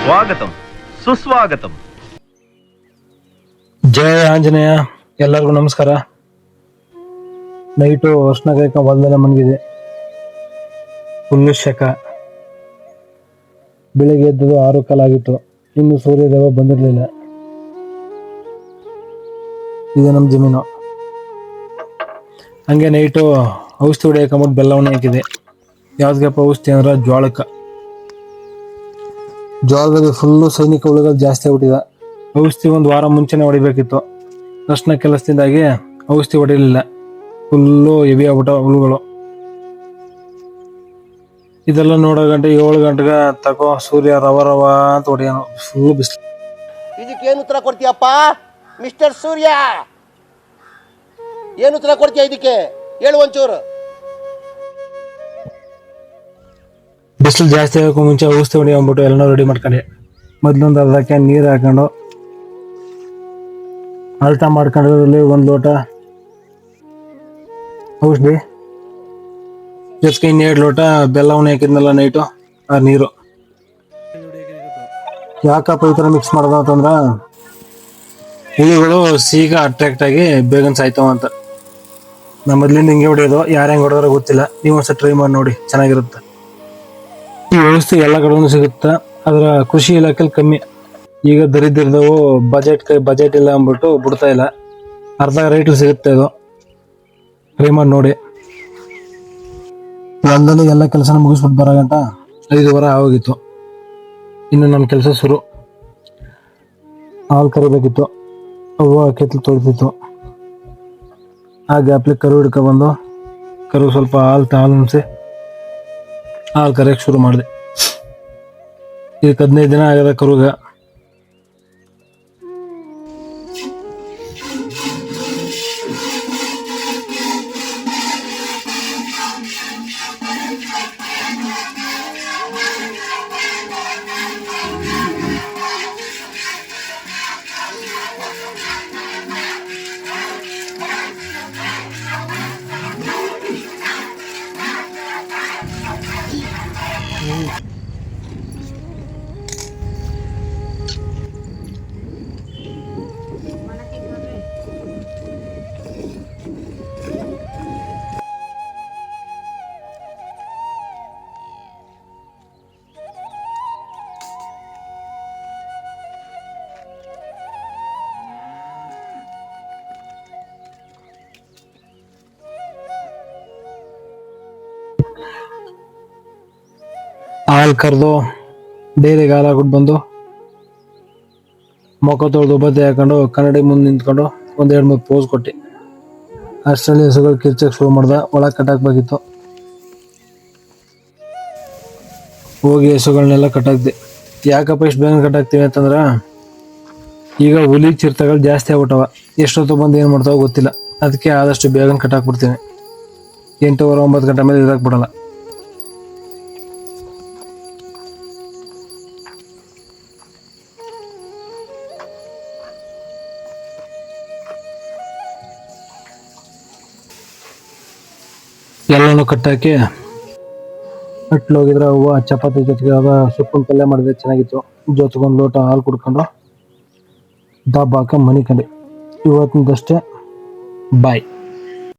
ಸ್ವಾಗತಂ ಸುಸ್ವಾಗತಂ. ಜಯ ಆಂಜನೇಯ. ಎಲ್ಲರಿಗೂ ನಮಸ್ಕಾರ. ನೈಟು ಅರ್ಶನ ಹೊಲದಲ್ಲೇ ಮನಗಿದೆ. ಫುಲ್ಲು ಶಕ. ಬೆಳಿಗ್ಗೆ ಎದ್ದದು 6 ಕಾಲಾಗಿತ್ತು. ಇನ್ನು ಸೂರ್ಯೋದಯ ಬಂದಿರಲಿಲ್ಲ. ಇದು ನಮ್ಮ ಜಮೀನು. ಹಂಗೆ ನೈಟು ಔಷಧಿ ಹೊಡಿಯಕೊಂಬಿಟ್ಟು ಬೆಲ್ಲವನ್ನ ಹಾಕಿದೆ. ಯಾವ್ದಕ್ಕಪ್ಪ ಔಷಧಿ ಅಂದ್ರೆ ಜೋಳದಲ್ಲಿ ಫುಲ್ಲು ಸೈನಿಕ ಹುಳುಗಳು ಜಾಸ್ತಿ ಆಗ್ಬಿಟ್ಟಿದೆ. ಔಷಧಿ 1 ವಾರ ಮುಂಚೆನೆ ಹೊಡಿಬೇಕಿತ್ತು. ಅರ್ಶನ ಕೆಲಸದಿಂದಾಗಿ ಔಷಧಿ ಹೊಡಿಲಿಲ್ಲ. ಫುಲ್ಲು ಹೆವಿ ಆಗ್ಬಿಟ್ಟ ಹುಳುಗಳು. ಇದೆಲ್ಲ ನೋಡೋ ಗಂಟೆ 7 ಗಂಟೆಗೆ ತಗೋ ಸೂರ್ಯ ರವ ರವ ಅಂತ ಹೊಡಿಯೋನು. ಫುಲ್ಲು ಬಿಸಿಲು. ಇದಕ್ಕೇನು ಉತ್ತರ ಕೊಡ್ತೀಯಪ್ಪ ಮಿಸ್ಟರ್ ಸೂರ್ಯ? ಏನು ಉತ್ತರ ಕೊಡ್ತೀಯ ಇದಕ್ಕೆ? ಹೇಳು ಒಂಚೂರು. ಬಿಸಿಲು ಜಾಸ್ತಿ ಆಗೋಕ್ಕೂ ಮುಂಚೆ ಔಷಧಿ ಹೊಡಿ ಅಂದ್ಬಿಟ್ಟು ಎಲ್ಲನೂ ರೆಡಿ ಮಾಡ್ಕೊಂಡೆ. ಮೊದಲೊಂದು ಅರ್ಧಕ್ಕೆ ನೀರು ಹಾಕೊಂಡು ಅಲ್ಟ ಮಾಡ್ಕೊಂಡ್ರಲ್ಲಿ 1 ಲೋಟ ಔಷಧಿ ಜೊತೆಗೆ 2 ಲೋಟ ಬೆಲ್ಲವನ್ನ ಹಾಕಿದ್ನಲ್ಲ ನೈಟು ಆ ನೀರು. ಯಾಕಪ್ಪ ಈ ಥರ ಮಿಕ್ಸ್ ಮಾಡೋದು ಅಂತಂದ್ರೆ ಹುಳುಗಳು ಸೀಗ ಅಟ್ರಾಕ್ಟ್ ಆಗಿ ಬೇಗನೆ ಸಾಯ್ತಾವ ಅಂತ. ನಮ್ಮ ಮೊದ್ಲಿಂದ ಹಿಂಗೆ ಹೊಡೆಯೋದು. ಯಾರು ಹೆಂಗೆ ಹೊಡೆದ್ರೆ ಗೊತ್ತಿಲ್ಲ. ನೀವು ಒಂದ್ಸಲ ಟ್ರೈ ಮಾಡಿ ನೋಡಿ, ಚೆನ್ನಾಗಿರುತ್ತೆ. ಈ ವ್ಯವಸ್ಥೆ ಎಲ್ಲ ಕಡೆನೂ ಸಿಗುತ್ತೆ. ಅದರ ಕೃಷಿ ಇಲಾಖೆಲಿ ಕಮ್ಮಿ. ಈಗ ದರಿದ್ರದವು ಬಜೆಟ್ ಇಲ್ಲ ಅಂದ್ಬಿಟ್ಟು ಬಿಡ್ತಾ ಇಲ್ಲ. ಅರ್ಧ ರೇಟ್ ಸಿಗುತ್ತೆ. ಅದು ಟ್ರೈ ಮಾಡಿ ನೋಡಿ. ಹೊಲದಲ್ಲಿ ಎಲ್ಲ ಕೆಲಸನ ಮುಗಿಸ್ಬಿಟ್ಟು ಬರೋ ಗಂಟ 5 ವಾರ ಆಗೋಗಿತ್ತು. ಇನ್ನು ನಮ್ಮ ಕೆಲಸ ಶುರು. ಹಾಲು ಕರಿಬೇಕಿತ್ತು. ಹೂವು ಕೆತ್ತಲು ತೊಳಿತಿತ್ತು. ಆ ಗ್ಯಾಪ್ಲಿ ಕರು ಹಿಡ್ಕೊಬಂದು ಕರು ಸ್ವಲ್ಪ ಹಾಲು ಉಣಿಸಿ ಹಾಲು ಕರೆಯಕ್ಕೆ ಶುರು ಮಾಡಿದೆ. ಇದಕ್ಕೆ 15 ದಿನ ಆಗದ ಕರುಗೆ. ಹಾಲು ಕರೆದು ಡೈರಿಗೆ ಹಾಲು ಹಾಕ್ಬಿಟ್ಟು ಬಂದು ಮೊಕ ತೊಳೆದು ಬತ್ತೆ ಹಾಕೊಂಡು ಕನ್ನಡಿ ಮುಂದೆ ನಿಂತ್ಕೊಂಡು 1-2-3 ಪೋಸ್ ಕೊಟ್ಟು ಅಷ್ಟರಲ್ಲಿ ಹಸುಗಳು ಕಿರ್ಚಕ್ಕೆ ಶುರು ಮಾಡ್ದೆ. ಒಳಗೆ ಕಟ್ಟಾಕ್ಬೇಕಿತ್ತು. ಹೋಗಿ ಹಸುಗಳನ್ನೆಲ್ಲ ಕಟ್ಟಾಕ್ದೆ. ಯಾಕಪ್ಪ ಇಷ್ಟು ಬೇಗ ಕಟ್ಟಾಕ್ತೀವಿ ಅಂತಂದ್ರೆ ಈಗ ಹುಲಿ ಚಿರತೆಗಳು ಜಾಸ್ತಿ ಆಗ್ಬಿಟ್ಟವ. ಎಷ್ಟೊತ್ತು ಬಂದು ಏನು ಮಾಡ್ತಾವ ಗೊತ್ತಿಲ್ಲ. ಅದಕ್ಕೆ ಆದಷ್ಟು ಬೇಗನೆ ಕಟ್ಟಾಕ್ಬಿಡ್ತೀನಿ. 8-9 ಗಂಟೆ ಮೇಲೆ ಇರಕ್ಕೆ ಬಿಡಲ್ಲ. ಎಲ್ಲನೂ ಕಟ್ಟಾಕಿ ಹೋಗಿದ್ರೆ ಹೂವು ಚಪಾತಿ ಜೊತೆಗೆ ಸೊಪ್ಪಿನ ಪಲ್ಯ ಮಾಡಿದ್ರೆ ಚೆನ್ನಾಗಿತ್ತು. ಜೊತೆಗೆ 1 ಲೋಟ ಹಾಲು ಕುಡ್ಕೊಂಡು ಡಬ್ಬ ಹಾಕ ಮನಿಕಂಡೆ. ಇವತ್ತಿನದಷ್ಟೇ. ಬಾಯ್.